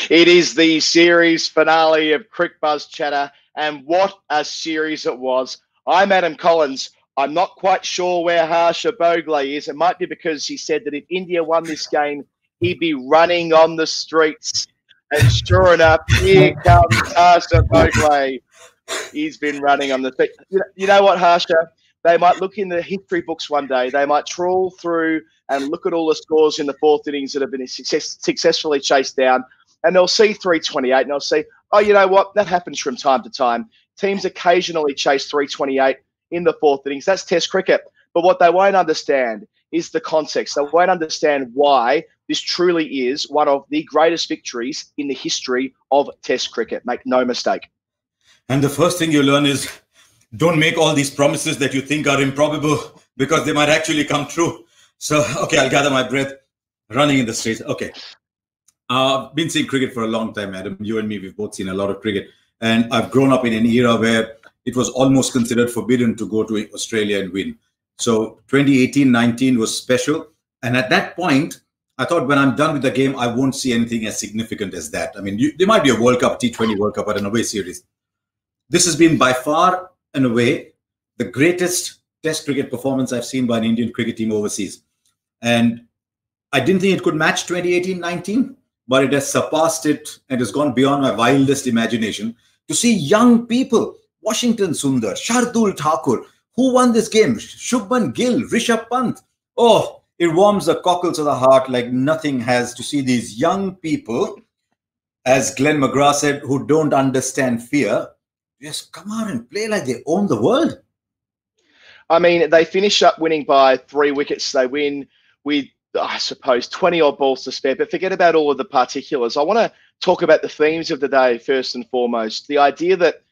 It is the series finale of Cricbuzz Chatter, and what a series it was. I'm Adam Collins. I'm not quite sure where Harsha Bhogle is. It might be because he said that if India won this game, he'd be running on the streets. And sure enough, here comes Harsha Bhogle. He's been running on the street. You know what, Harsha? They might look in the history books one day. They might trawl through and look at all the scores in the fourth innings that have been successfully chased down, and they'll see 328, and they'll say, oh, you know what? That happens from time to time. Teams occasionally chase 328 in the fourth innings. That's Test cricket. But what they won't understand is the context. They won't understand why this truly is one of the greatest victories in the history of Test cricket. Make no mistake. And the first thing you learn is don't make all these promises that you think are improbable, because they might actually come true. So, okay, I'll gather my breath. Running in the streets. Okay. Been seeing cricket for a long time, Adam. You and me, we've both seen a lot of cricket. And I've grown up in an era where it was almost considered forbidden to go to Australia and win. So 2018-19 was special. And at that point, I thought when I'm done with the game, I won't see anything as significant as that. I mean, there might be a World Cup, T20 World Cup, but an away series. This has been by far and away the greatest Test cricket performance I've seen by an Indian cricket team overseas. And I didn't think it could match 2018-19, but it has surpassed it and has gone beyond my wildest imagination. To see young people, Washington Sundar, Shardul Thakur, who won this game? Shubman Gill, Rishabh Pant. Oh, it warms the cockles of the heart like nothing has to see these young people, as Glenn McGrath said, who don't understand fear, just come out and play like they own the world. I mean, they finish up winning by 3 wickets. They win with, I suppose, 20-odd balls to spare. But forget about all of the particulars. I want to talk about the themes of the day first and foremost. The idea that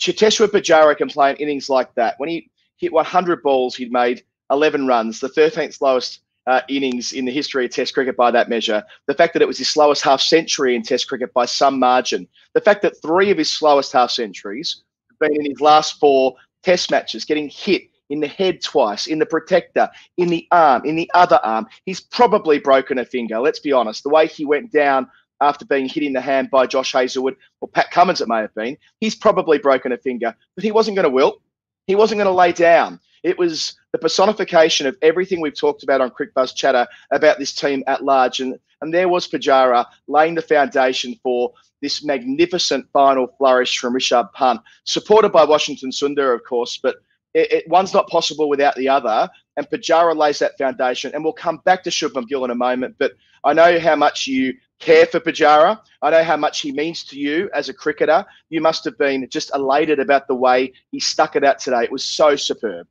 Cheteshwar Pujara can play an innings like that. When he hit 100 balls, he'd made 11 runs, the 13th lowest innings in the history of Test cricket by that measure. The fact that it was his slowest half-century in Test cricket by some margin. The fact that 3 of his slowest half-centuries have been in his last 4 Test matches, getting hit in the head twice, in the protector, in the arm, in the other arm. He's probably broken a finger, let's be honest. The way he went down after being hit in the hand by Josh Hazlewood, or Pat Cummins it may have been, he's probably broken a finger, but he wasn't going to wilt. He wasn't going to lay down. It was the personification of everything we've talked about on Cricbuzz Chatter about this team at large. And there was Pujara laying the foundation for this magnificent final flourish from Rishabh Pant, supported by Washington Sundar, of course, but one's not possible without the other, and Pujara lays that foundation. And we'll come back to Shubman Gill in a moment, but I know how much you care for Pujara. I know how much he means to you as a cricketer. You must have been just elated about the way he stuck it out today. It was so superb.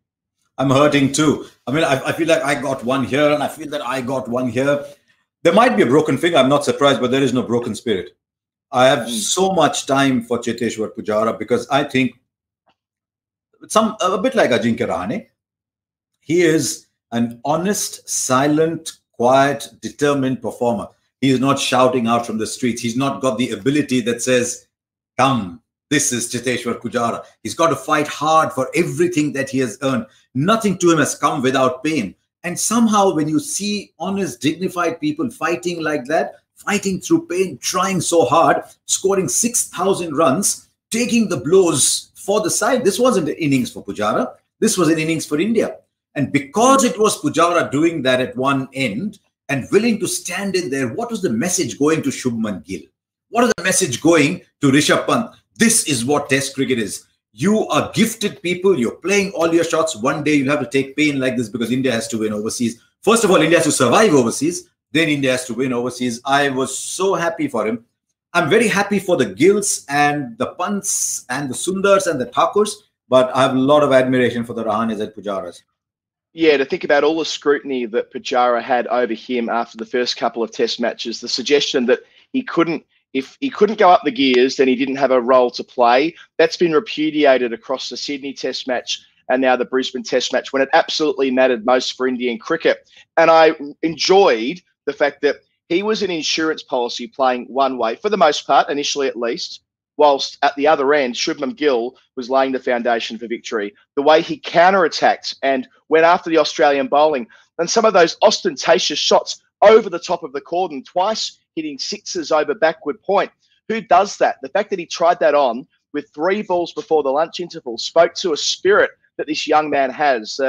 I'm hurting too. I mean, I feel like I got one here and I feel that I got one here. There might be a broken finger. I'm not surprised, but there is no broken spirit. I have so much time for Cheteshwar Pujara because I think a bit like Ajinkya Rahane, he is an honest, silent, quiet, determined performer. He is not shouting out from the streets. He's not got the ability that says, come, this is Cheteshwar Pujara. He's got to fight hard for everything that he has earned. Nothing to him has come without pain. And somehow when you see honest, dignified people fighting like that, fighting through pain, trying so hard, scoring 6,000 runs, taking the blows for the side. This wasn't an innings for Pujara. This was an innings for India. And because it was Pujara doing that at one end and willing to stand in there, what was the message going to Shubman Gill? What is the message going to Rishabh Pant? This is what Test cricket is. You are gifted people. You're playing all your shots. One day you'll have to take pain like this because India has to win overseas. First of all, India has to survive overseas. Then India has to win overseas. I was so happy for him. I'm very happy for the Gills and the Pants and the Sundars and the Thakurs, but I have a lot of admiration for the Rahanes and Pujaras. Yeah, to think about all the scrutiny that Pujara had over him after the first couple of Test matches, the suggestion that if he couldn't go up the gears, then he didn't have a role to play. That's been repudiated across the Sydney Test match and now the Brisbane Test match when it absolutely mattered most for Indian cricket. And I enjoyed the fact that he was an insurance policy playing one way, for the most part, initially at least, whilst at the other end, Shubman Gill was laying the foundation for victory. The way he counter-attacked and went after the Australian bowling, and some of those ostentatious shots over the top of the cordon. Twice hitting sixes over backward point. Who does that? The fact that he tried that on with 3 balls before the lunch interval spoke to a spirit that this young man has.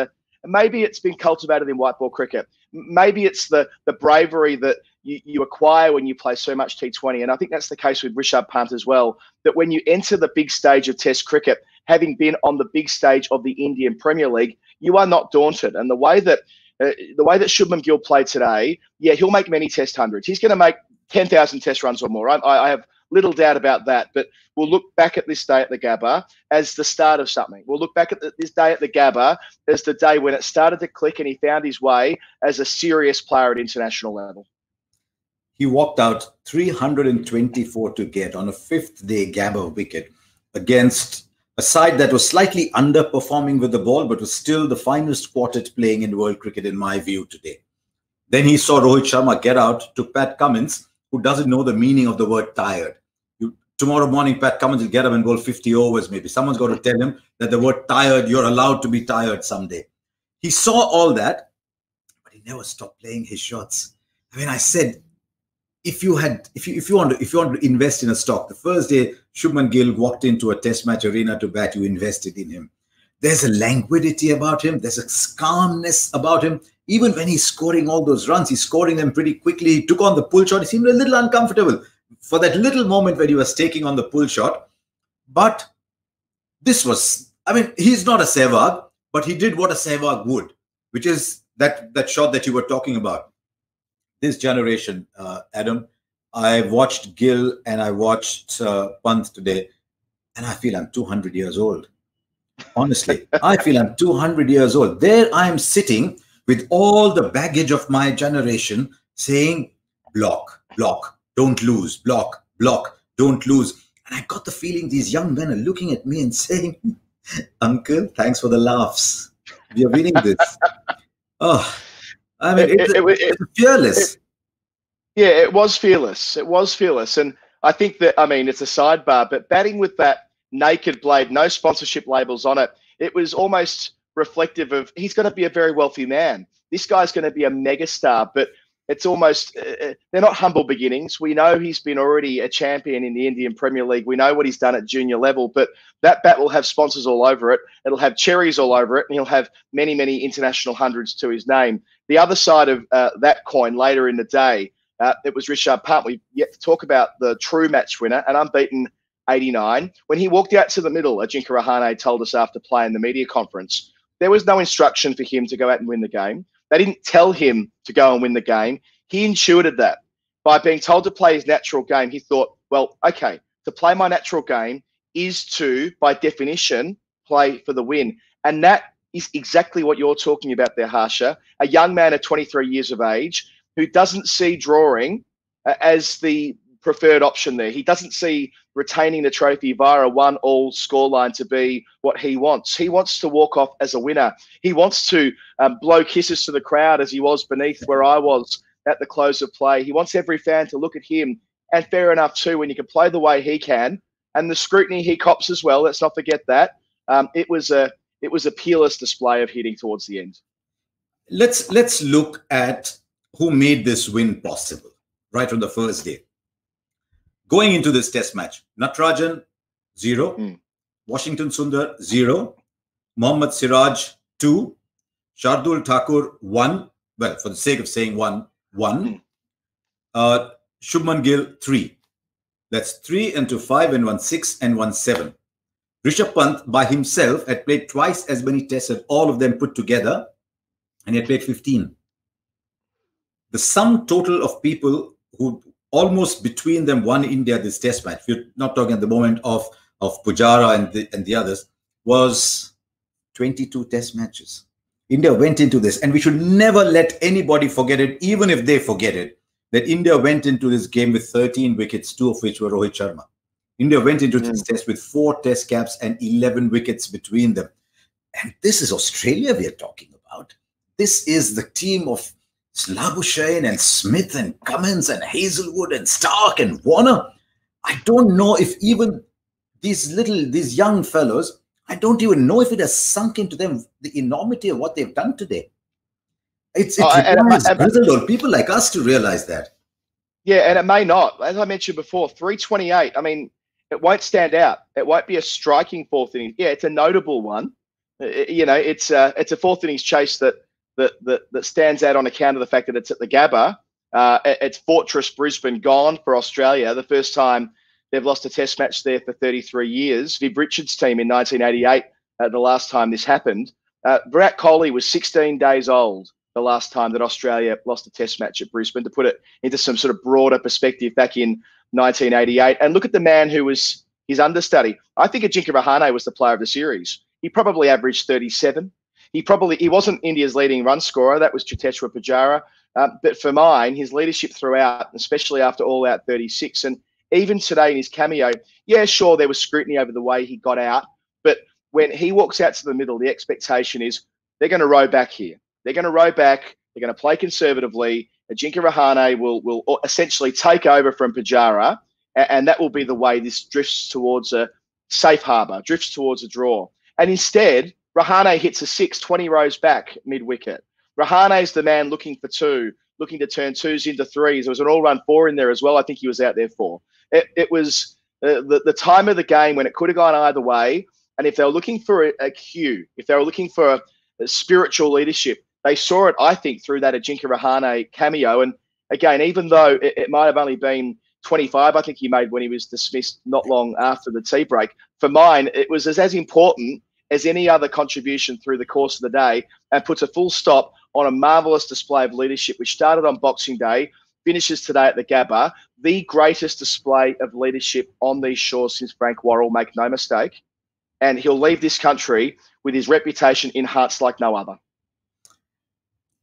Maybe it's been cultivated in white ball cricket. Maybe it's the bravery that you acquire when you play so much T20. And I think that's the case with Rishabh Pant as well, that when you enter the big stage of Test cricket, having been on the big stage of the Indian Premier League, you are not daunted. And the way that Shubman Gill played today, yeah, he'll make many Test hundreds. He's going to make 10,000 Test runs or more. I have little doubt about that. But we'll look back at this day at the Gabba as the start of something. We'll look back at this day at the Gabba as the day when it started to click and he found his way as a serious player at international level. He walked out 324 to get on a 5th day Gabba wicket against a side that was slightly underperforming with the ball, but was still the finest quartet playing in world cricket, in my view, today. Then he saw Rohit Sharma get out to Pat Cummins, who doesn't know the meaning of the word tired. Tomorrow morning, Pat Cummins will get up and bowl 50 overs maybe. Someone's got to tell him that the word tired, you're allowed to be tired someday. He saw all that, but he never stopped playing his shots. I mean, I said, if you want to invest in a stock, the first day Shubman Gill walked into a test match arena to bat, you invested in him. There's a languidity about him. There's a calmness about him. Even when he's scoring all those runs, he's scoring them pretty quickly. He took on the pull shot. He seemed a little uncomfortable for that little moment when he was taking on the pull shot. But this was, I mean, he's not a Sehwag, but he did what a Sehwag would, which is that shot that you were talking about. This generation, Adam, I watched Gill and I watched Pant today, and I feel I'm 200 years old. Honestly, I feel I'm 200 years old. There I am sitting with all the baggage of my generation saying, block, block, don't lose, block, block, don't lose. And I got the feeling these young men are looking at me and saying, Uncle, thanks for the laughs. We are winning this. Oh, I mean, it's fearless. It was fearless. It was fearless. And I think that, I mean, it's a sidebar, but batting with that naked blade, no sponsorship labels on it, it was almost reflective of, he's going to be a very wealthy man. This guy's going to be a megastar, but it's almost, they're not humble beginnings. We know he's been already a champion in the Indian Premier League. We know what he's done at junior level, but that bat will have sponsors all over it. It'll have cherries all over it, and he'll have many, many international hundreds to his name. The other side of that coin later in the day, it was Rishabh Pant. We've yet to talk about the true match winner, an unbeaten 89. When he walked out to the middle, Ajinkya Rahane told us after play in the media conference, there was no instruction for him to go out and win the game. They didn't tell him to go and win the game. He intuited that. By being told to play his natural game, he thought, well, okay, to play my natural game is to, by definition, play for the win. And that is exactly what you're talking about there, Harsha. A young man of 23 years of age who doesn't see drawing as the preferred option there. He doesn't see retaining the trophy via a 1-all scoreline to be what he wants. He wants to walk off as a winner. He wants to blow kisses to the crowd as he was beneath where I was at the close of play. He wants every fan to look at him, and fair enough too, when you can play the way he can, and the scrutiny he cops as well. Let's not forget that. It was a peerless display of hitting towards the end. Let's look at who made this win possible right on the first day. Going into this test match, Natarajan, 0. Washington Sundar, 0. Mohammad Siraj, 2. Shardul Thakur, 1. Well, for the sake of saying 1. Shubman Gill, 3. That's 3 into 5 and 1 6 and 1 7. Rishabh Pant by himself had played twice as many tests as all of them put together, and he had played 15. The sum total of people who almost between them won India this test match, we're not talking at the moment of Pujara and the others, was 22 test matches. India went into this, and we should never let anybody forget it, even if they forget it, that India went into this game with 13 wickets, 2 of which were Rohit Sharma. India went into this test with 4 test caps and 11 wickets between them. And this is Australia we are talking about. This is the team of Labuschagne and Smith and Cummins and Hazelwood and Stark and Warner. I don't know if even these young fellows, I don't even know if it has sunk into them the enormity of what they've done today. It's grizzled old people like us to realize that. Yeah, and it may not. As I mentioned before, 328. I mean, it won't stand out. It won't be a striking fourth inning. Yeah, it's a notable one. It's a fourth innings chase that stands out on account of the fact that it's at the Gabba. It's Fortress Brisbane gone for Australia. The first time they've lost a Test match there for 33 years. Viv Richards' team in 1988, the last time this happened. Virat Kohli was 16 days old the last time that Australia lost a Test match at Brisbane, to put it into some sort of broader perspective, back in 1988. And look at the man who was his understudy. I think Ajinkya Rahane was the player of the series. He probably averaged 37. He wasn't India's leading run scorer. That was Cheteshwar Pujara. But for mine, his leadership throughout, especially after all out 36, and even today in his cameo, yeah, sure, there was scrutiny over the way he got out. But when he walks out to the middle, the expectation is they're going to row back here. They're going to row back. They're going to play conservatively. Ajinkya Rahane will essentially take over from Pujara, and that will be the way this drifts towards a safe harbour, drifts towards a draw. And instead, Rahane hits a 6, 20 rows back mid-wicket. Rahane's the man looking for two, looking to turn twos into threes. There was an all-run 4 in there as well. I think he was out there for. It was the time of the game when it could have gone either way. And if they were looking for a cue, if they were looking for a spiritual leadership, they saw it, I think, through that Ajinkya Rahane cameo. And again, even though it might have only been 25, I think he made when he was dismissed not long after the tea break, for mine, it was as important as any other contribution through the course of the day, and puts a full stop on a marvellous display of leadership, which started on Boxing Day, finishes today at the Gabba, the greatest display of leadership on these shores since Frank Worrell, make no mistake. And he'll leave this country with his reputation enhanced like no other.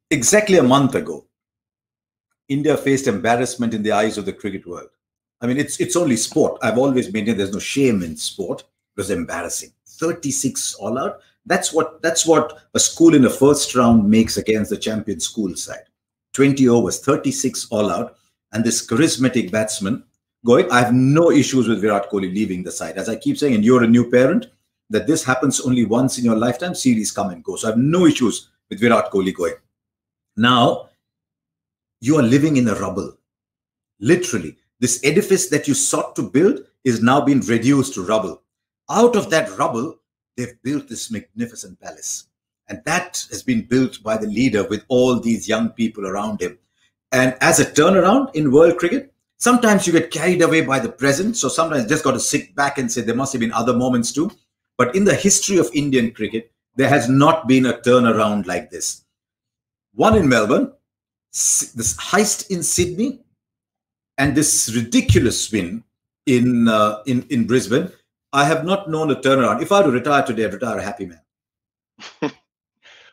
Exactly a month ago, India faced embarrassment in the eyes of the cricket world. I mean, it's only sport. I've always maintained there's no shame in sport. It was embarrassing. 36 all out. That's what a school in the first round makes against the champion school side. 20 overs, 36 all out, and this charismatic batsman going. I have no issues with Virat Kohli leaving the side. As I keep saying, and you're a new parent, that this happens only once in your lifetime. Series come and go. So I have no issues with Virat Kohli going. Now, you are living in a rubble. Literally, this edifice that you sought to build is now being reduced to rubble. Out of that rubble, they've built this magnificent palace. And that has been built by the leader with all these young people around him. And as a turnaround in world cricket, sometimes you get carried away by the present. So sometimes you just got to sit back and say there must have been other moments too. But in the history of Indian cricket, there has not been a turnaround like this. One in Melbourne, this heist in Sydney, and this ridiculous win in Brisbane. I have not known a turnaround. If I were to retire today, I'd retire a happy man.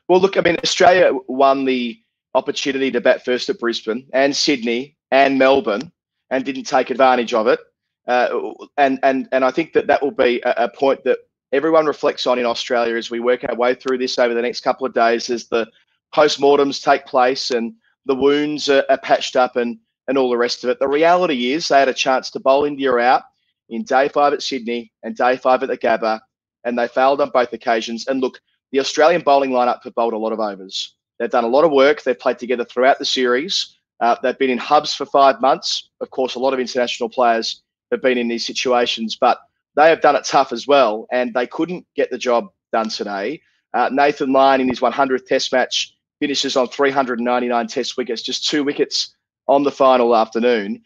Well, look, I mean, Australia won the opportunity to bat first at Brisbane and Sydney and Melbourne and didn't take advantage of it. And I think that will be a point that everyone reflects on in Australia as we work our way through this over the next couple of days, as the post-mortems take place and the wounds are patched up and all the rest of it. The reality is they had a chance to bowl India out in day 5 at Sydney and day 5 at the Gabba, and they failed on both occasions. And look, the Australian bowling lineup have bowled a lot of overs. They've done a lot of work. They've played together throughout the series. They've been in hubs for 5 months. Of course, a lot of international players have been in these situations, but they have done it tough as well, and they couldn't get the job done today. Nathan Lyon in his 100th Test match finishes on 399 Test wickets, just 2 wickets on the final afternoon.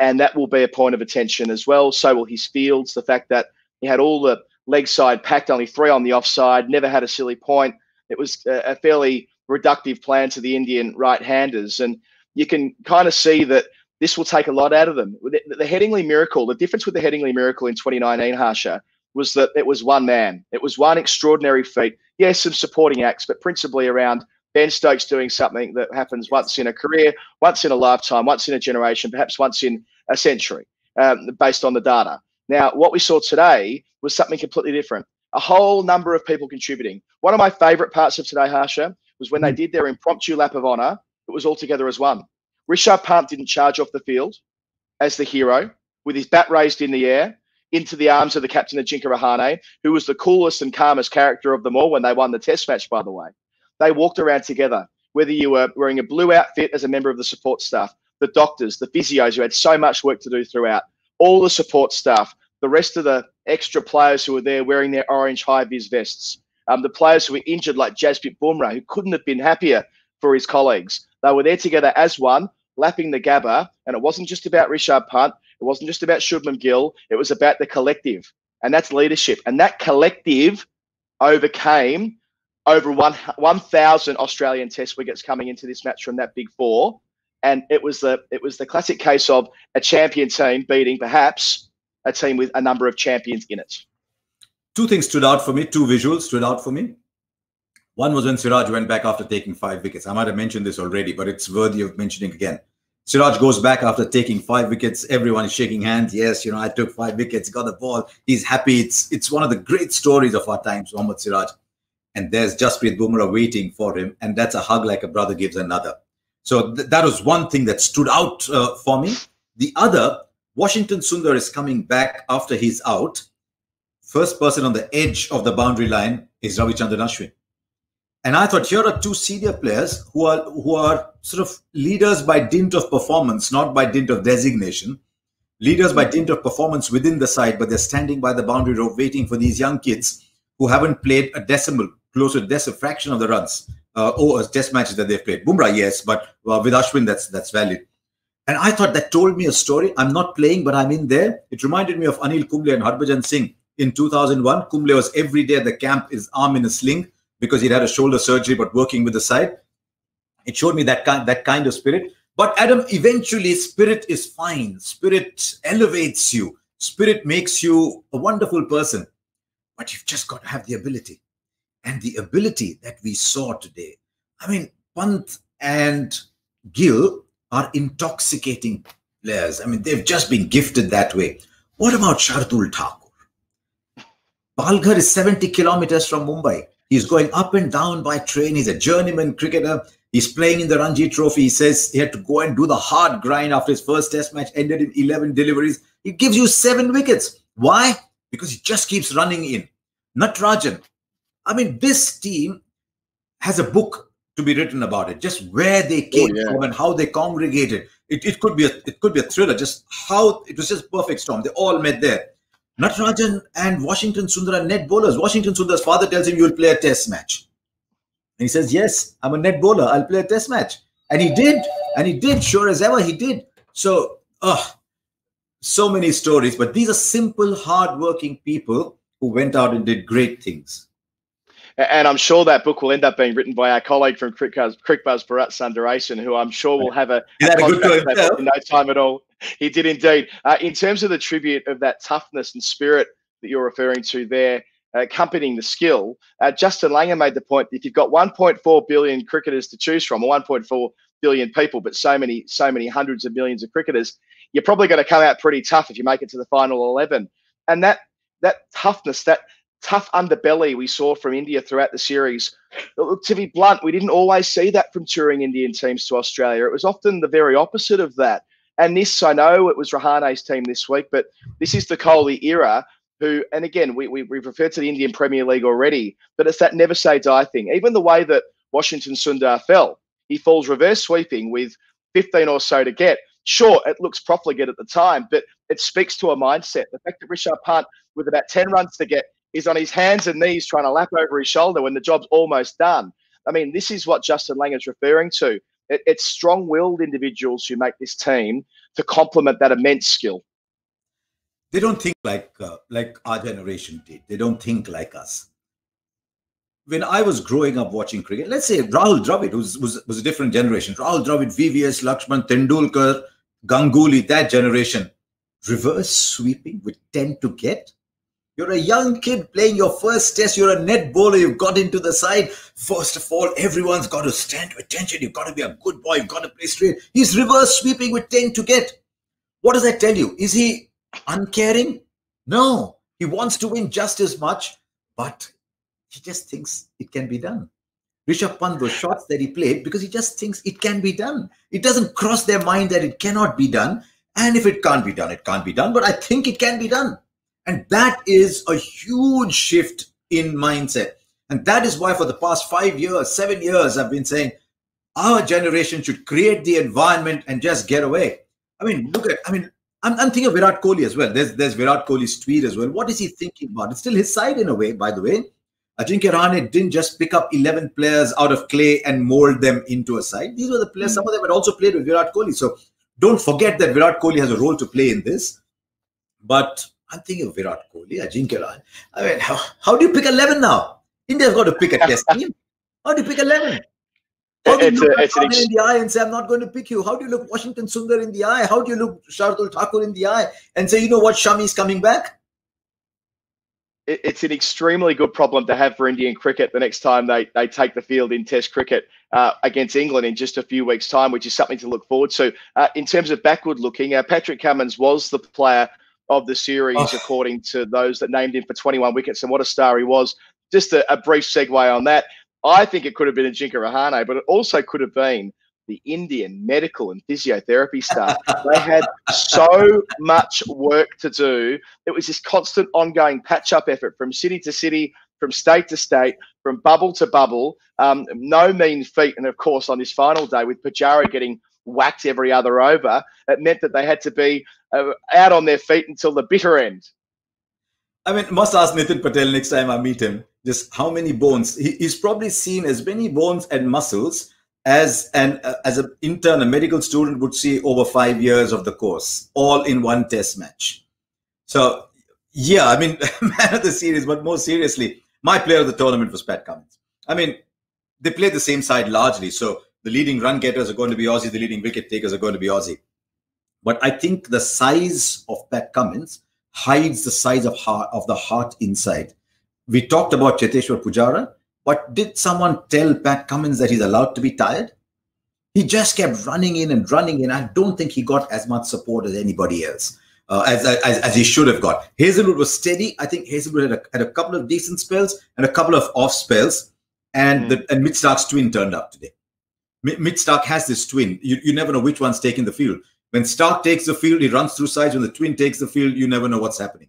And that will be a point of attention as well. So will his fields. The fact that he had all the leg side packed, only 3 on the offside, never had a silly point. It was a fairly reductive plan to the Indian right-handers. And you can kind of see that this will take a lot out of them. The Headingley Miracle, the difference with the Headingley Miracle in 2019, Harsha, was that it was one man. It was one extraordinary feat. Yes, some supporting acts, but principally around Ben Stokes doing something that happens once in a career, once in a lifetime, once in a generation, perhaps once in a century, based on the data. Now, what we saw today was something completely different. A whole number of people contributing. One of my favourite parts of today, Harsha, was when they did their impromptu lap of honour, it was all together as one. Rishabh Pant didn't charge off the field as the hero, with his bat raised in the air, into the arms of the captain, Ajinkya Rahane, who was the coolest and calmest character of them all when they won the Test match, by the way. They walked around together, whether you were wearing a blue outfit as a member of the support staff, the doctors, the physios who had so much work to do throughout, all the support staff, the rest of the extra players who were there wearing their orange high-vis vests, the players who were injured like Jasprit Bumrah, who couldn't have been happier for his colleagues. They were there together as one, lapping the Gabba, and it wasn't just about Rishabh Pant, it wasn't just about Shubman Gill, it was about the collective, and that's leadership. And that collective overcame over 1,000 Australian Test wickets coming into this match from that big four, and it was the classic case of a champion team beating perhaps a team with a number of champions in it. Two things stood out for me, two visuals stood out for me. One was when Siraj went back after taking 5 wickets. I might have mentioned this already, but it's worthy of mentioning again. Siraj goes back after taking 5 wickets. Everyone is shaking hands. Yes, I took 5 wickets, got the ball. He's happy. It's one of the great stories of our times, Mohammad Siraj. And there's Jasprit Bumrah waiting for him. And that's a hug like a brother gives another. So that was one thing that stood out for me. The other, Washington Sundar is coming back after he's out. First person on the edge of the boundary line is Ravichandran Ashwin. And I thought, here are 2 senior players who are sort of leaders by dint of performance, not by dint of designation. Leaders by dint of performance within the side, but they're standing by the boundary rope waiting for these young kids who haven't played a decimal, close to a fraction of the runs or test matches that they've played. Bumrah, yes, but with Ashwin, that's valid. And I thought that told me a story. I'm not playing, but I'm in there. It reminded me of Anil Kumble and Harbhajan Singh in 2001. Kumble was every day at the camp, his arm in a sling, because he'd had a shoulder surgery, but working with the side. It showed me that kind of spirit. But Adam, eventually spirit is fine. Spirit elevates you. Spirit makes you a wonderful person. But you've just got to have the ability. And the ability that we saw today. I mean, Pant and Gill are intoxicating players. I mean, they've just been gifted that way. What about Shardul Thakur? Palghar is 70 kilometers from Mumbai. He's going up and down by train. He's a journeyman cricketer. He's playing in the Ranji Trophy. He says he had to go and do the hard grind after his first test match, ended in 11 deliveries. He gives you 7 wickets. Why? Because he just keeps running in. Natarajan. I mean, this team has a book to be written about it. Just where they came from and how they congregated. It could be a thriller. Just how it was just perfect storm. They all met there. Natarajan and Washington Sundar are net bowlers. Washington Sundar's father tells him, you'll play a test match. And he says, yes, I'm a net bowler. I'll play a test match. And he did. And he did. Sure as ever, he did. So, so many stories. But these are simple, hardworking people who went out and did great things. And I'm sure that book will end up being written by our colleague from Cricbuzz, Bharat Sundaresan, who I'm sure will have a contract in no time at all. He did indeed. In terms of the tribute of that toughness and spirit that you're referring to there, accompanying the skill, Justin Langer made the point that if you've got 1.4 billion cricketers to choose from, or 1.4 billion people, but so many hundreds of millions of cricketers, you're probably going to come out pretty tough if you make it to the final 11. And that toughness, that tough underbelly we saw from India throughout the series. Look, to be blunt, we didn't always see that from touring Indian teams to Australia. It was often the very opposite of that. And this, I know it was Rahane's team this week, but this is the Kohli era who, and again, we've referred to the Indian Premier League already, but it's that never say die thing. Even the way that Washington Sundar fell, he falls reverse sweeping with 15 or so to get. Sure, it looks profligate at the time, but it speaks to a mindset. The fact that Rishabh Pant, with about 10 runs to get, is on his hands and knees trying to lap over his shoulder when the job's almost done. I mean, this is what Justin Langer's referring to. It's strong-willed individuals who make this team to complement that immense skill. They don't think like our generation did. They don't think like us. When I was growing up watching cricket, let's say Rahul Dravid was a different generation. Rahul Dravid, VVS, Lakshman, Tendulkar, Ganguly, that generation. Reverse sweeping with 10 to get. You're a young kid playing your first test. You're a net bowler. You've got into the side. First of all, everyone's got to stand to attention. You've got to be a good boy. You've got to play straight. He's reverse sweeping with 10 to get. What does that tell you? Is he uncaring? No. He wants to win just as much, but he just thinks it can be done. Rishabh Pant, those shots that he played, because he just thinks it can be done. It doesn't cross their mind that it cannot be done. And if it can't be done, it can't be done. But I think it can be done. And that is a huge shift in mindset. And that is why for the past 5 years, 7 years, I've been saying, Our generation should create the environment and just get away. I mean, look at, I mean, I'm thinking of Virat Kohli as well. There's Virat Kohli's tweet as well. What is he thinking about? It's still his side in a way, by the way. Ajinkya Rahane didn't just pick up 11 players out of clay and mold them into a side. These were the players, some of them had also played with Virat Kohli. So don't forget that Virat Kohli has a role to play in this. But I'm thinking of Virat Kohli, Ajinkya Rahane. I mean, how do you pick 11 now? India's got to pick a test team. How do you pick 11? How do you look in the eye and say, I'm not going to pick you? How do you look Washington Sundar in the eye? How do you look Shardul Thakur in the eye and say, you know what, Shami's coming back? It's an extremely good problem to have for Indian cricket the next time they take the field in Test cricket against England in just a few weeks' time, which is something to look forward to. In terms of backward looking, Patrick Cummins was the player of the series, according to those that named him for 21 wickets, and what a star he was. Just a brief segue on that. I think it could have been Ajinkya Rahane, but it also could have been the Indian medical and physiotherapy staff. They had so much work to do. It was this constant ongoing patch-up effort from city to city, from state to state, from bubble to bubble. No mean feat. And, of course, on this final day, with Pujara getting whacked every other over, it meant that they had to be out on their feet until the bitter end. I mean, must ask Nitin Patel next time I meet him, just how many bones. He's probably seen as many bones and muscles as an intern, a medical student would see over 5 years of the course, all in one test match. So, yeah, I mean, man of the series, but more seriously, my player of the tournament was Pat Cummins. I mean, they played the same side largely. So the leading run getters are going to be Aussie, the leading wicket takers are going to be Aussie. But I think the size of Pat Cummins hides the size of the heart inside. We talked about Cheteshwar Pujara, but did someone tell Pat Cummins that he's allowed to be tired? He just kept running in and running in. I don't think he got as much support as anybody else, as he should have got. Hazelwood was steady. I think Hazelwood had a couple of decent spells and a couple of off spells, and Mitch Stark's twin turned up today. Mitch Stark has this twin. You never know which one's taking the field. When Stark takes the field, he runs through sides. When the twin takes the field, you never know what's happening.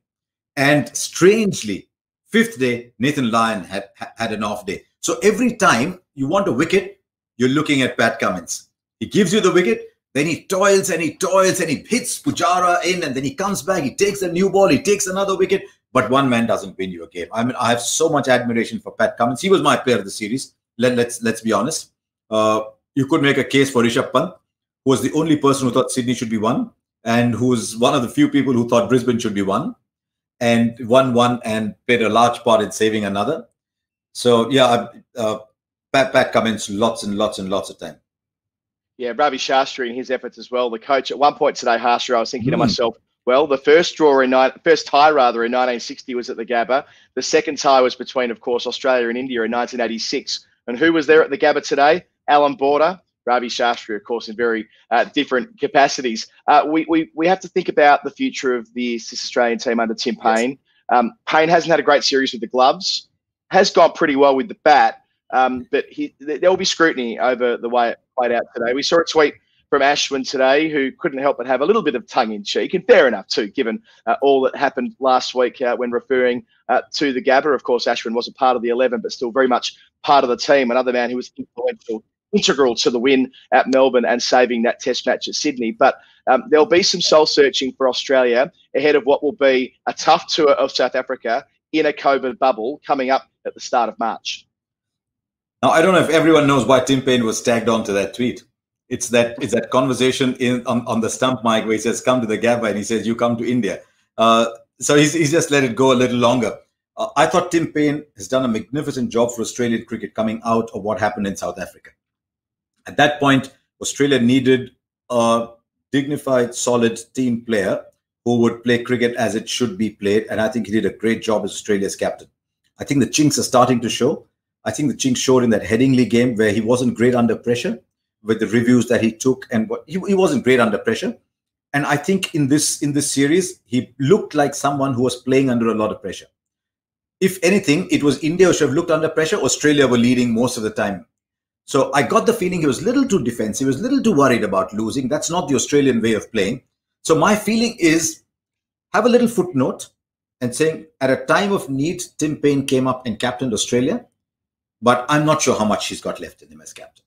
And strangely, fifth day, Nathan Lyon had an off day. So every time you want a wicket, you're looking at Pat Cummins. He gives you the wicket, then he toils and he toils and he hits Pujara in, and then he comes back, he takes a new ball, he takes another wicket, but one man doesn't win you a game. I mean, I have so much admiration for Pat Cummins. He was my player of the series. Let's be honest. You could make a case for Rishabh Pant, who was the only person who thought Sydney should be won, and who's one of the few people who thought Brisbane should be won, and won one and played a large part in saving another. So, yeah, Pat Cummins, lots and lots and lots of time. Yeah, Ravi Shastri and his efforts as well. The coach, at one point today, Harsha, I was thinking to myself, well, the first tie in 1960 was at the Gabba. The second tie was between, of course, Australia and India in 1986. And who was there at the Gabba today? Alan Border, Ravi Shastri, of course, in very different capacities. We have to think about the future of the Australian team under Tim Paine. Yes. Paine hasn't had a great series with the gloves, has gone pretty well with the bat, but there will be scrutiny over the way it played out today. We saw a tweet from Ashwin today, who couldn't help but have a little bit of tongue-in-cheek, and fair enough too, given all that happened last week when referring to the Gabba. Of course, Ashwin wasn't part of the 11, but still very much part of the team. Another man who was integral to the win at Melbourne and saving that test match at Sydney. But there'll be some soul-searching for Australia ahead of what will be a tough tour of South Africa in a COVID bubble coming up at the start of March. Now, I don't know if everyone knows why Tim Paine was tagged on to that tweet. It's that conversation on the stump mic where he says, come to the Gabba, and he says, you come to India. So he's just let it go a little longer. I thought Tim Paine has done a magnificent job for Australian cricket coming out of what happened in South Africa. At that point, Australia needed a dignified, solid team player who would play cricket as it should be played. And I think he did a great job as Australia's captain. I think the chinks are starting to show. I think the chinks showed in that Headingley game where he wasn't great under pressure with the reviews that he took, and he wasn't great under pressure. And I think in this series, he looked like someone who was playing under a lot of pressure. If anything, it was India who should have looked under pressure. Australia were leading most of the time. So I got the feeling he was a little too defensive. He was a little too worried about losing. That's not the Australian way of playing. So my feeling is, have a little footnote and saying, at a time of need, Tim Paine came up and captained Australia. But I'm not sure how much he's got left in him as captain.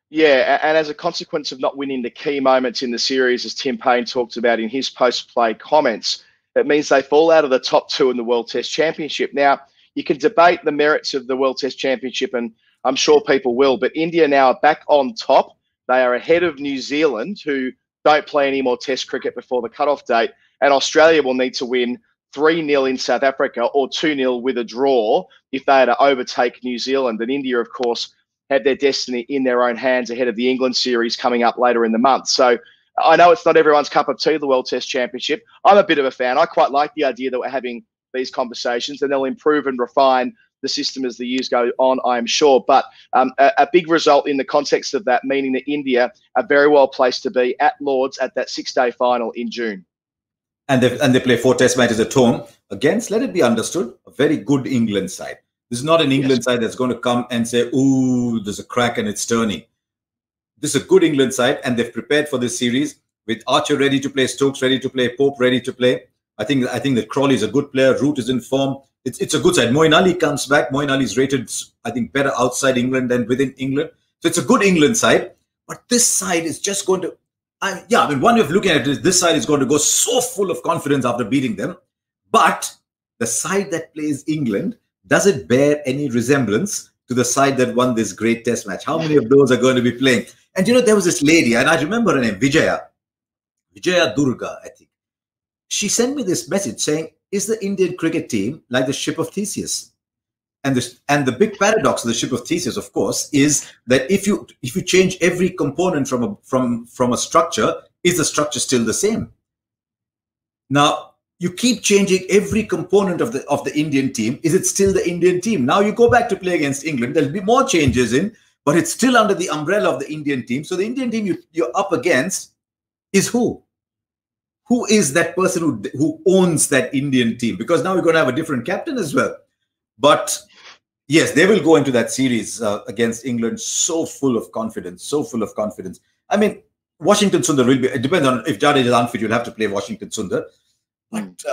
Yeah, and as a consequence of not winning the key moments in the series, as Tim Payne talked about in his post-play comments, it means they fall out of the top two in the World Test Championship. Now, you can debate the merits of the World Test Championship, and I'm sure people will, but India now are back on top. They are ahead of New Zealand, who don't play any more Test cricket before the cut-off date, and Australia will need to win 3-0 in South Africa or 2-0 with a draw if they are to overtake New Zealand. And India, of course, have their destiny in their own hands ahead of the England series coming up later in the month. So I know it's not everyone's cup of tea, the World Test Championship. I'm a bit of a fan. I quite like the idea that we're having these conversations, and they'll improve and refine the system as the years go on, I'm sure. But a big result in the context of that, meaning that India are very well placed to be at Lord's at that 6-day final in June. And they play 4 Test matches at home against, let it be understood, a very good England side. This is not an England side that's going to come and say, ooh, there's a crack and it's turning. This is a good England side, and they've prepared for this series with Archer ready to play, Stokes ready to play, Pope ready to play. I think that Crawley is a good player. Root is in form. It's a good side. Moeen Ali comes back. Moeen Ali is rated, I think, better outside England than within England. So it's a good England side. But this side is just going to, one way of looking at it is this side is going to go so full of confidence after beating them. But the side that plays England, does it bear any resemblance to the side that won this great Test match? How many of those are going to be playing? And there was this lady, and I remember her name, Vijaya Durga, I think. She sent me this message saying, is the Indian cricket team like the ship of Theseus? And the big paradox of the ship of Theseus, of course, is that if you change every component from a structure, is the structure still the same? Now, you keep changing every component of the Indian team. Is it still the Indian team? Now you go back to play against England. There'll be more changes in, but it's still under the umbrella of the Indian team. So the Indian team you're up against is who? Who is that person who owns that Indian team? Because now we're going to have a different captain as well. But yes, they will go into that series against England so full of confidence, so full of confidence. I mean, Washington Sundar will be, it depends on if Jadeja is unfit, you'll have to play Washington Sundar. But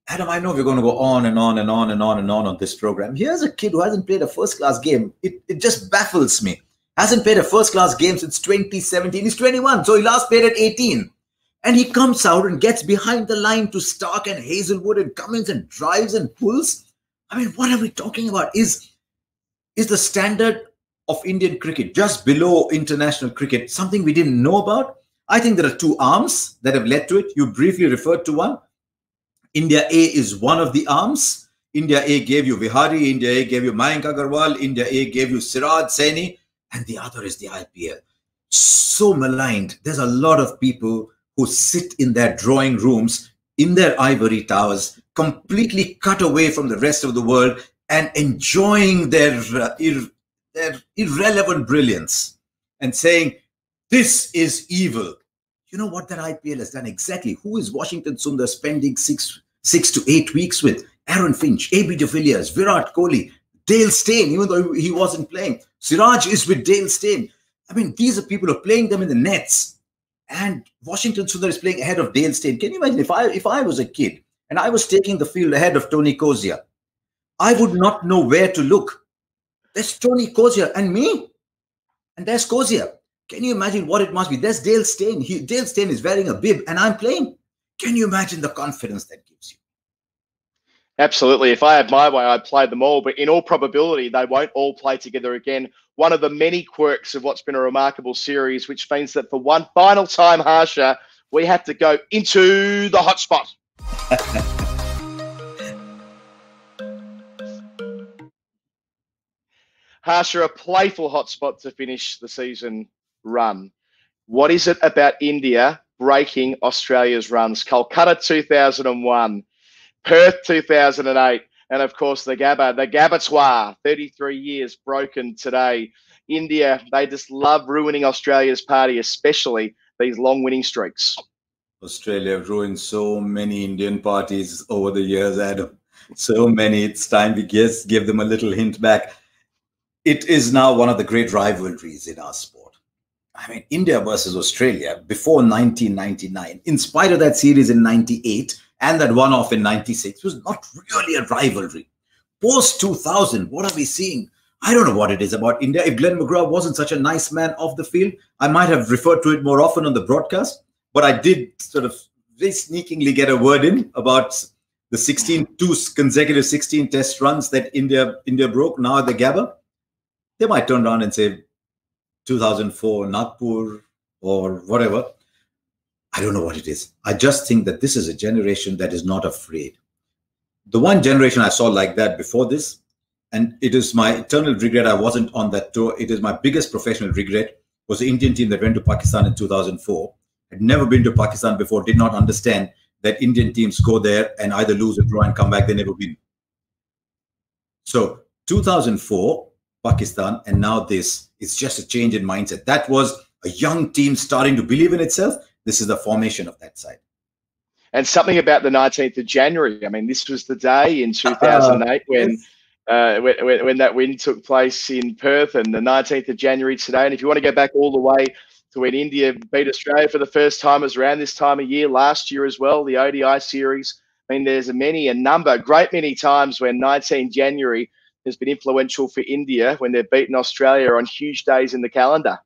Adam, I know we're going to go on and on and on and on and on this program. Here's a kid who hasn't played a first-class game. It just baffles me. Hasn't played a first-class game since 2017. He's 21, so he last played at 18. And he comes out and gets behind the line to Stark and Hazelwood and Cummins and drives and pulls. I mean, what are we talking about? Is the standard of Indian cricket just below international cricket something we didn't know about? I think there are 2 arms that have led to it. You briefly referred to one. India A is one of the arms. India A gave you Vihari, India A gave you Mayank Agarwal, India A gave you Siraj Saini, and the other is the IPL. So maligned. There's a lot of people who sit in their drawing rooms, in their ivory towers, completely cut away from the rest of the world and enjoying their irrelevant brilliance and saying, this is evil. You know what that IPL has done exactly? Who is Washington Sundar spending 6 to 8 weeks with? Aaron Finch, AB de Villiers, Virat Kohli, Dale Steyn, even though he wasn't playing. Siraj is with Dale Steyn. I mean, these are people who are playing them in the nets. And Washington Sundar is playing ahead of Dale Steyn. Can you imagine if I was a kid and I was taking the field ahead of Tony Kozia, I would not know where to look. There's Tony Kozia and me. And there's Kozia. Can you imagine what it must be? There's Dale Steyn. Dale Steyn is wearing a bib and I'm playing. Can you imagine the confidence that gives you? Absolutely. If I had my way, I'd play them all. But in all probability, they won't all play together again. One of the many quirks of what's been a remarkable series, which means that for one final time, Harsha, we have to go into the hotspot. Harsha, a playful hotspot to finish the season run. What is it about India breaking Australia's runs? Kolkata 2001, Perth 2008, and of course the Gabatoir, 33 years broken today. India, they just love ruining Australia's party, especially these long winning streaks. Australia have ruined so many Indian parties over the years, Adam. So many. It's time we give them a little hint back. It is now one of the great rivalries in our sport. I mean, India versus Australia before 1999, in spite of that series in 98 and that one-off in 96, was not really a rivalry. Post 2000, what are we seeing? I don't know what it is about India. If Glenn McGrath wasn't such a nice man off the field, I might have referred to it more often on the broadcast. But I did sort of very sneakingly get a word in about the two consecutive 16 test runs that India broke now at the Gabba. They might turn around and say 2004 Nagpur or whatever. I don't know what it is. I just think that this is a generation that is not afraid. The one generation I saw like that before this, and it is my eternal regret I wasn't on that tour. It is my biggest professional regret, was the Indian team that went to Pakistan in 2004. Had never been to Pakistan before, did not understand that Indian teams go there and either lose or draw and come back. They never win. So 2004, Pakistan, and now this, it's just a change in mindset. That was a young team starting to believe in itself. This is the formation of that side. And something about the 19th of January. I mean, this was the day in 2008 when that win took place in Perth, and the 19th of January today. And if you want to go back all the way to when India beat Australia for the first time, it was around this time of year, last year as well, the ODI series. I mean, there's a great many times when 19 January has been influential for India when they've beaten Australia on huge days in the calendar.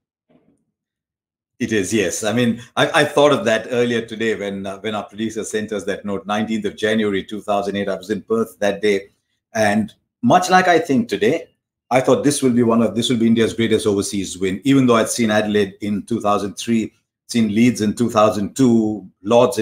It is, yes. I mean, I thought of that earlier today when our producer sent us that note, 19th of January 2008. I was in Perth that day, and much like I think today, I thought this will be India's greatest overseas win. Even though I'd seen Adelaide in 2003, seen Leeds in 2002, Lords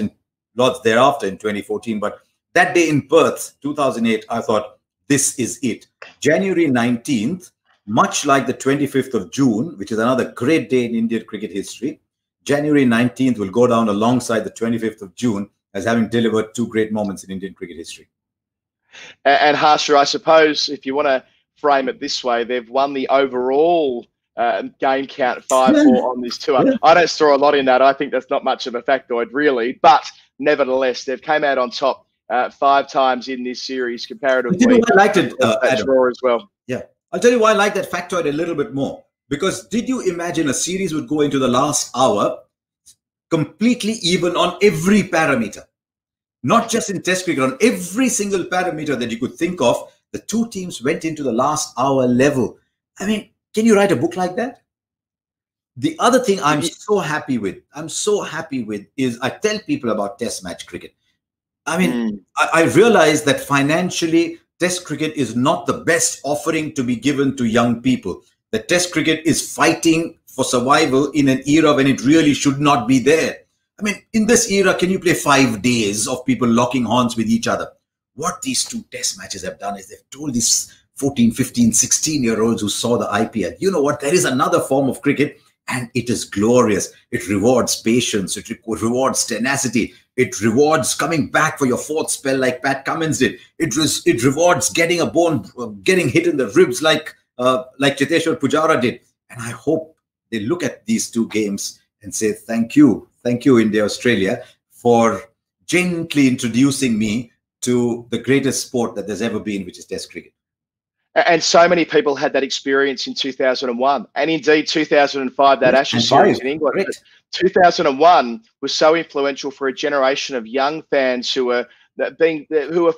thereafter in 2014, but that day in Perth 2008, I thought this is it. January 19th. Much like the 25th of June, which is another great day in Indian cricket history, January 19th will go down alongside the 25th of June as having delivered two great moments in Indian cricket history. And Harsha, I suppose if you want to frame it this way, they've won the overall game count 5-4 on this tour. Yeah. I don't store a lot in that. I think that's not much of a factoid, really. But nevertheless, they've came out on top 5 times in this series comparatively. You know, I liked it, Adam. Draw as well. Yeah. I'll tell you why I like that factoid a little bit more. Because did you imagine a series would go into the last hour completely even on every parameter? Not just in Test cricket, on every single parameter that you could think of, the two teams went into the last hour level. I mean, can you write a book like that? The other thing I'm so happy with is I tell people about Test match cricket. I mean, I realize that financially, Test cricket is not the best offering to be given to young people. The Test cricket is fighting for survival in an era when it really should not be there. I mean, in this era, can you play 5 days of people locking horns with each other? What these two Test matches have done is they've told these 14, 15, 16-year-olds who saw the IPL, you know what, there is another form of cricket and it is glorious. It rewards patience. It rewards tenacity. It rewards coming back for your 4th spell like Pat Cummins did. It rewards getting hit in the ribs like Cheteshwar Pujara did. And I hope they look at these two games and say, thank you, India, Australia, for gently introducing me to the greatest sport that there's ever been, which is Test cricket. And so many people had that experience in 2001 and indeed 2005, that Ashes series in England. 2001 was so influential for a generation of young fans who were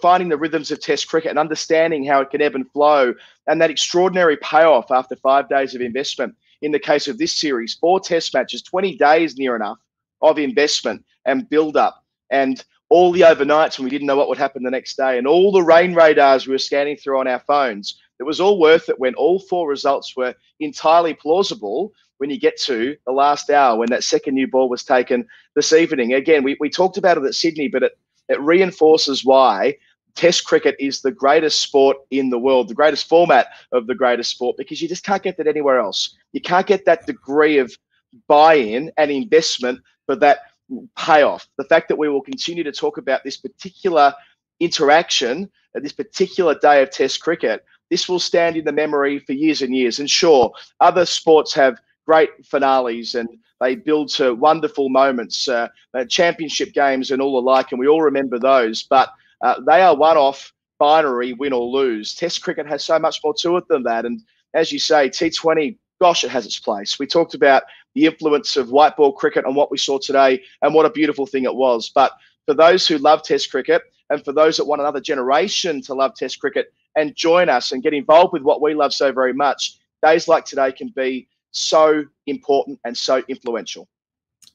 finding the rhythms of Test cricket and understanding how it can ebb and flow, and that extraordinary payoff after 5 days of investment. In the case of this series, 4 Test matches, 20 days near enough of investment and build-up, and all the overnights when we didn't know what would happen the next day, and all the rain radars we were scanning through on our phones. It was all worth it when all 4 results were entirely plausible when you get to the last hour, when that second new ball was taken this evening. Again, we talked about it at Sydney, but it reinforces why Test cricket is the greatest sport in the world, the greatest format of the greatest sport, because you just can't get that anywhere else. You can't get that degree of buy-in and investment for that payoff. The fact that we will continue to talk about this particular interaction at this particular day of Test cricket, this will stand in the memory for years and years. And sure, other sports have great finales and they build to wonderful moments, championship games and all alike, and we all remember those. But they are one-off, binary, win or lose. Test cricket has so much more to it than that. And as you say, T20, gosh, it has its place. We talked about the influence of white ball cricket on what we saw today and what a beautiful thing it was. But for those who love Test cricket and for those that want another generation to love Test cricket and join us and get involved with what we love so very much, days like today can be so important and so influential.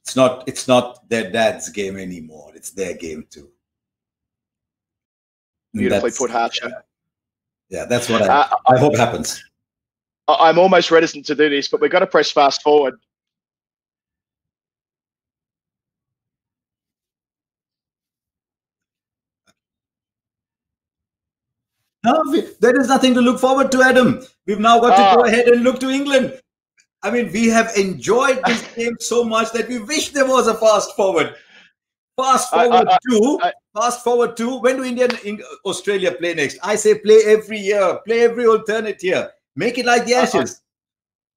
It's not their dad's game anymore. It's their game too. Beautifully put, Harsha. Yeah, that's what I hope happens. I'm almost reticent to do this, but we've got to press fast forward. No, there is nothing to look forward to, Adam. We've now got to go ahead and look to England. I mean, we have enjoyed this game so much that we wish there was a fast forward. Fast forward to when do India and Australia play next? I say play every year, play every alternate year. Make it like the Ashes.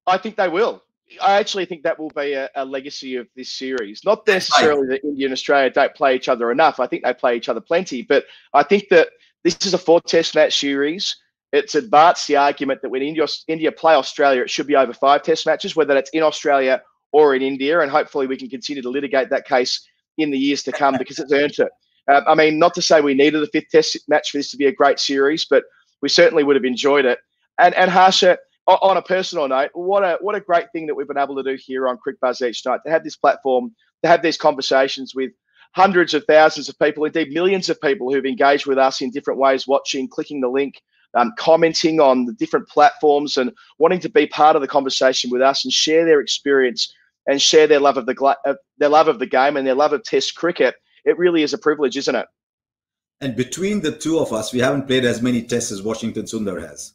I think they will. I actually think that will be a legacy of this series. Not necessarily that India and Australia don't play each other enough. I think they play each other plenty. But I think that this is a 4-test match series. It's advanced the argument that when India play Australia, it should be over 5 test matches, whether that's in Australia or in India. And hopefully we can continue to litigate that case in the years to come because it's earned it. I mean, not to say we needed a 5th test match for this to be a great series, but we certainly would have enjoyed it. And Harsha, on a personal note, what a great thing that we've been able to do here on Cricbuzz each night, to have this platform, to have these conversations with hundreds of thousands of people, indeed millions of people who've engaged with us in different ways, watching, clicking the link, commenting on the different platforms and wanting to be part of the conversation with us and share their experience and share their love of the game and their love of Test cricket. It really is a privilege, isn't it? And between the two of us, we haven't played as many tests as Washington Sundar has.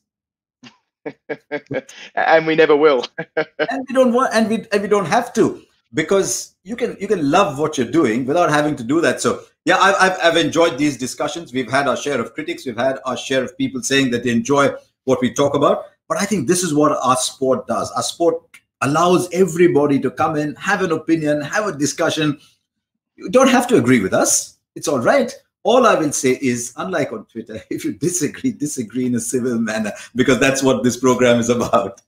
And we never will. And we don't want, and we don't have to, because you can love what you're doing without having to do that. So yeah, I've enjoyed these discussions. We've had our share of critics. We've had our share of people saying that they enjoy what we talk about. But I think this is what our sport does. Our sport allows everybody to come in, have an opinion, have a discussion. You don't have to agree with us. It's all right. All I will say is, unlike on Twitter, if you disagree in a civil manner, because that's what this program is about.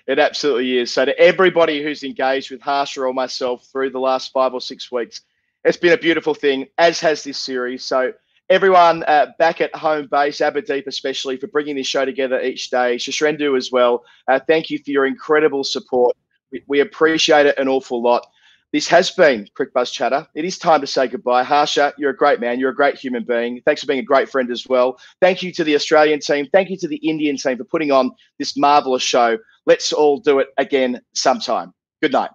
It absolutely is. So to everybody who's engaged with Harsha or myself through the last 5 or 6 weeks, it's been a beautiful thing, as has this series. So everyone back at home base, Aberdeep especially, for bringing this show together each day. Shashrendu as well. Thank you for your incredible support. We appreciate it an awful lot. This has been Cricbuzz Chatter. It is time to say goodbye. Harsha, you're a great man. You're a great human being. Thanks for being a great friend as well. Thank you to the Australian team. Thank you to the Indian team for putting on this marvellous show. Let's all do it again sometime. Good night.